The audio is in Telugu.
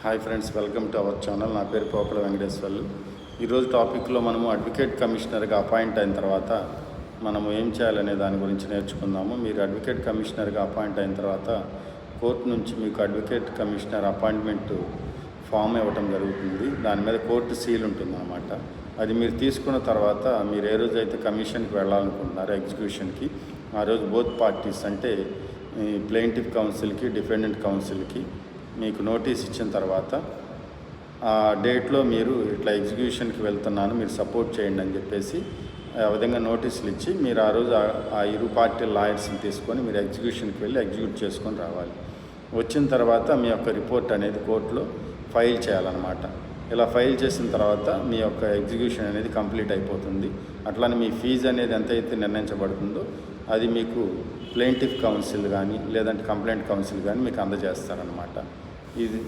Hi friends, welcome to our channel. నా పేరు పోకల వెంకటేశ్వర్లు. ఈరోజు టాపిక్లో మనము అడ్వకేట్ కమిషనర్గా అపాయింట్ అయిన తర్వాత మనము ఏం చేయాలనే దాని గురించి నేర్చుకుందాము. మీరు అడ్వకేట్ కమిషనర్గా అపాయింట్ అయిన తర్వాత కోర్టు నుంచి మీకు అడ్వకేట్ కమిషనర్ అపాయింట్మెంట్ ఫామ్ ఇవ్వటం జరుగుతుంది. దాని మీద కోర్టు సీల్ ఉంటుంది అన్నమాట. అది మీరు తీసుకున్న తర్వాత మీరు ఏ రోజైతే కమిషన్కి వెళ్ళాలనుకుంటున్నారో ఎగ్జిక్యూషన్కి, ఆ రోజు బోత్ పార్టీస్ అంటే ప్లెయింటిఫ్ కౌన్సిల్కి, డిఫెండెంట్ కౌన్సిల్కి మీకు నోటీస్ ఇచ్చిన తర్వాత ఆ డేట్లో మీరు ఇట్లా ఎగ్జిక్యూషన్కి వెళ్తున్నాను, మీరు సపోర్ట్ చేయండి అని చెప్పేసి ఆ విధంగా నోటీసులు ఇచ్చి మీరు ఆ రోజు ఆ ఇరు పార్టీ లాయర్స్ని తీసుకొని మీరు ఎగ్జిక్యూషన్కి వెళ్ళి ఎగ్జిక్యూట్ చేసుకొని రావాలి. వచ్చిన తర్వాత మీ యొక్క రిపోర్ట్ అనేది కోర్టులో ఫైల్ చేయాలన్నమాట. ఇలా ఫైల్ చేసిన తర్వాత మీ యొక్క ఎగ్జిక్యూషన్ అనేది కంప్లీట్ అయిపోతుంది. అట్లానే మీ ఫీజు అనేది ఎంతైతే నిర్ణయించబడుతుందో అది మీకు ప్లెయింటిఫ్ కౌన్సిల్ కానీ లేదంటే కంప్లైంట్ కౌన్సిల్ కానీ మీకు అందజేస్తారనమాట. ఇది